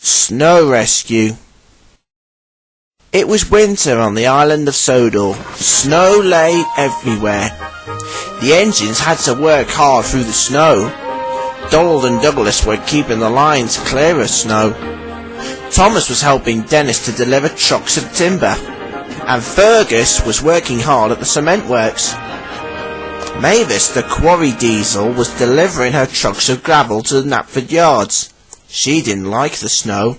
Snow Rescue. It was winter on the island of Sodor. Snow lay everywhere. The engines had to work hard through the snow. Donald and Douglas were keeping the lines clear of snow. Thomas was helping Dennis to deliver trucks of timber, and Fergus was working hard at the cement works. Mavis, the quarry diesel, was delivering her trucks of gravel to the Knapford yards. She didn't like the snow.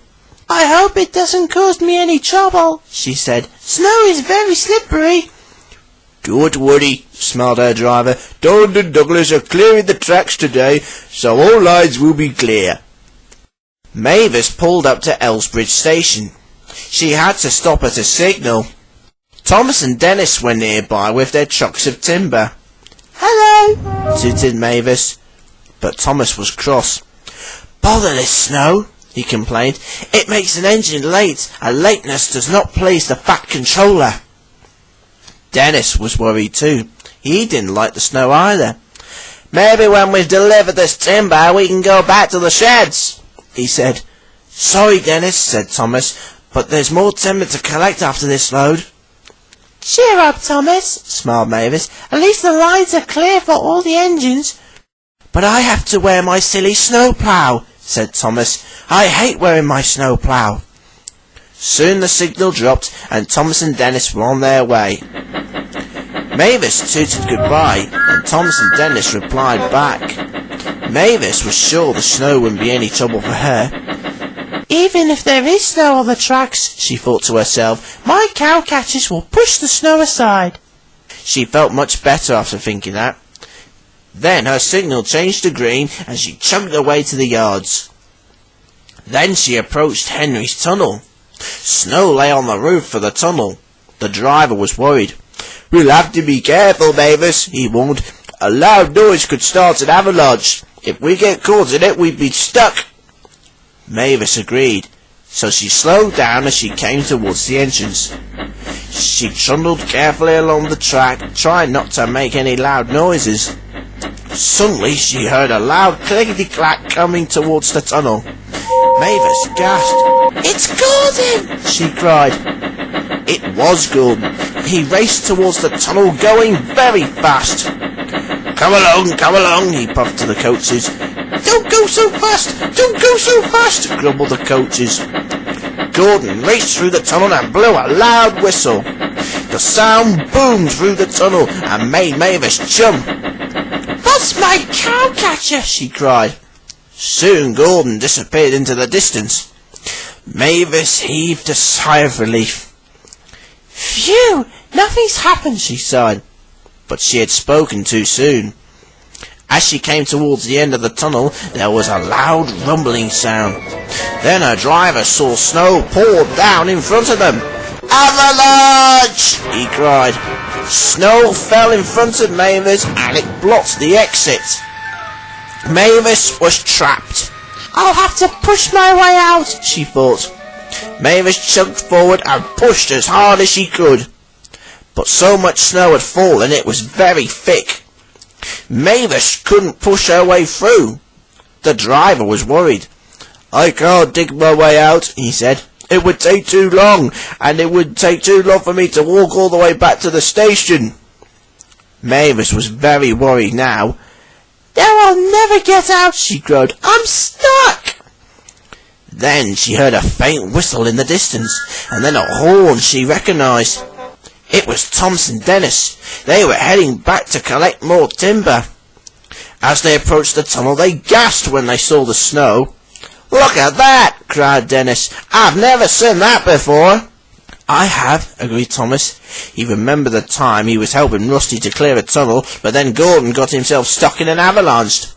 "I hope it doesn't cause me any trouble," she said. "Snow is very slippery." "Don't worry," smiled her driver. "Donald and Douglas are clearing the tracks today, so all lines will be clear." Mavis pulled up to Elsbridge Station. She had to stop at a signal. Thomas and Dennis were nearby with their trucks of timber. "Hello," tooted Mavis. But Thomas was cross. "Bother this snow," he complained. "It makes an engine late, and lateness does not please the Fat Controller." Dennis was worried too. He didn't like the snow either. "Maybe when we've delivered this timber we can go back to the sheds," he said. "Sorry, Dennis," said Thomas, "but there's more timber to collect after this load." "Cheer up, Thomas," smiled Mavis. "At least the lines are clear for all the engines." "But I have to wear my silly snowplough," said Thomas. "I hate wearing my snowplough." Soon the signal dropped, and Thomas and Dennis were on their way. Mavis tooted goodbye, and Thomas and Dennis replied back. Mavis was sure the snow wouldn't be any trouble for her. "Even if there is snow on the tracks," she thought to herself, "my cow catchers will push the snow aside." She felt much better after thinking that. Then her signal changed to green, and she chugged away to the yards. Then she approached Henry's tunnel. Snow lay on the roof of the tunnel. The driver was worried. "We'll have to be careful, Mavis," he warned. "A loud noise could start an avalanche. If we get caught in it, we'd be stuck." Mavis agreed, so she slowed down as she came towards the entrance. She trundled carefully along the track, trying not to make any loud noises. Suddenly she heard a loud clickety-clack coming towards the tunnel. Mavis gasped. "It's Gordon!" she cried. It was Gordon. He raced towards the tunnel, going very fast. Come along, he puffed to the coaches. "Don't go so fast! Don't go so fast!" grumbled the coaches. Gordon raced through the tunnel and blew a loud whistle. The sound boomed through the tunnel and made Mavis jump. "That's my cowcatcher!" she cried. Soon Gordon disappeared into the distance. Mavis heaved a sigh of relief. "Phew! Nothing's happened," she sighed. But she had spoken too soon. As she came towards the end of the tunnel, there was a loud rumbling sound. Then her driver saw snow poured down in front of them. "Avalanche!" he cried. Snow fell in front of Mavis and it blocked the exit. Mavis was trapped. "I'll have to push my way out," she thought. Mavis chugged forward and pushed as hard as she could. But so much snow had fallen it was very thick. Mavis couldn't push her way through. The driver was worried. "I can't dig my way out," he said. "It would take too long, and it would take too long for me to walk all the way back to the station." Mavis was very worried now. "Now I'll never get out," she crowed. "I'm stuck." Then she heard a faint whistle in the distance, and then a horn she recognised. It was Thomas and Dennis. They were heading back to collect more timber. As they approached the tunnel, they gasped when they saw the snow. "Look at that!" cried Dennis. "I've never seen that before." "I have," agreed Thomas. He remembered the time he was helping Rusty to clear a tunnel, but then Gordon got himself stuck in an avalanche.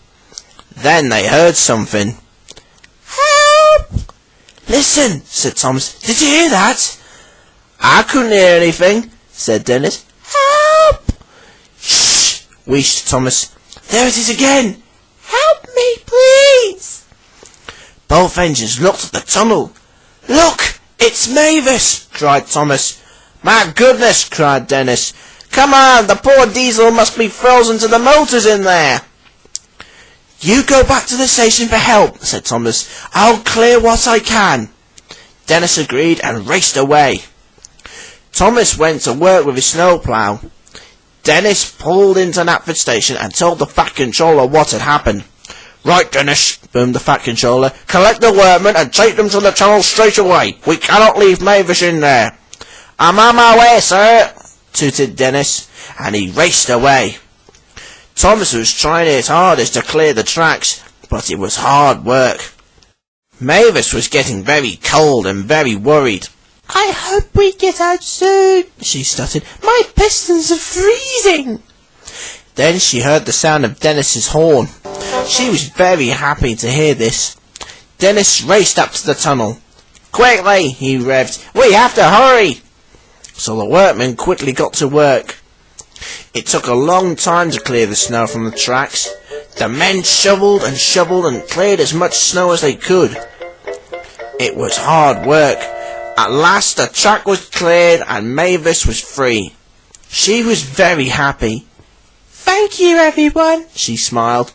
Then they heard something. "Help!" "Listen," said Thomas. "Did you hear that?" "I couldn't hear anything," said Dennis. "Help!" "Shh!" wheezed Thomas. "There it is again." "Help me, please!" Both engines looked at the tunnel. "Look! It's Mavis!" cried Thomas. "My goodness!" cried Dennis. "Come on! The poor diesel must be frozen to the motors in there!" You go back to the station for help, said Thomas. I'll clear what I can. Dennis agreed and raced away. Thomas went to work with his snowplough. Dennis pulled into Knapford Station and told the Fat Controller what had happened. Right, Dennis, boomed the Fat Controller. Collect the workmen and take them to the tunnel straight away. We cannot leave Mavis in there. I'm on my way, sir, tooted Dennis, and he raced away. Thomas was trying his hardest to clear the tracks, but it was hard work. Mavis was getting very cold and very worried. I hope we get out soon, she stuttered. My pistons are freezing. Then she heard the sound of Dennis's horn. She was very happy to hear this. Dennis raced up to the tunnel. Quickly, he revved. We have to hurry. So the workmen quickly got to work. It took a long time to clear the snow from the tracks. The men shoveled and cleared as much snow as they could. It was hard work. At last the track was cleared and Mavis was free. She was very happy. Thank you, everyone, she smiled.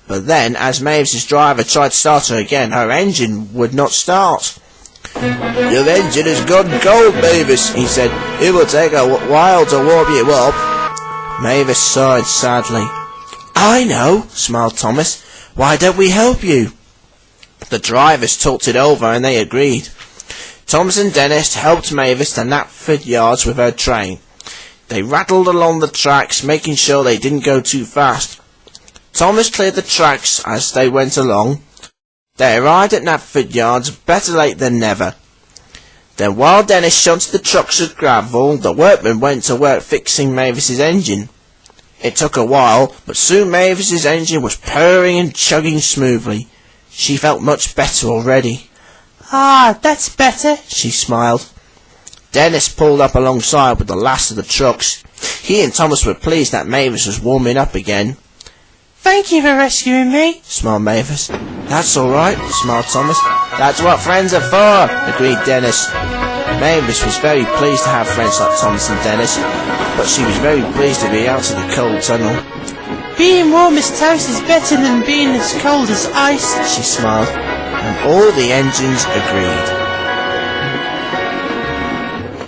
But then, as Mavis's driver tried to start her again, her engine would not start. Your engine has gone cold, Mavis, he said. It will take a while to warm you up. Mavis sighed sadly. I know, smiled Thomas. Why don't we help you? The drivers talked it over and they agreed. Thomas and Dennis helped Mavis to Knapford Yards with her train. They rattled along the tracks, making sure they didn't go too fast. Thomas cleared the tracks as they went along. They arrived at Knapford Yards better late than never. Then while Dennis shunted the trucks with gravel, the workmen went to work fixing Mavis's engine. It took a while, but soon Mavis's engine was purring and chugging smoothly. She felt much better already. Ah, that's better, she smiled. Dennis pulled up alongside with the last of the trucks. He and Thomas were pleased that Mavis was warming up again. Thank you for rescuing me, smiled Mavis. That's all right, smiled Thomas. That's what friends are for, agreed Dennis. Mavis was very pleased to have friends like Thomas and Dennis, but she was very pleased to be out in the cold tunnel. Being warm as toast is better than being as cold as ice, she smiled, and all the engines agreed.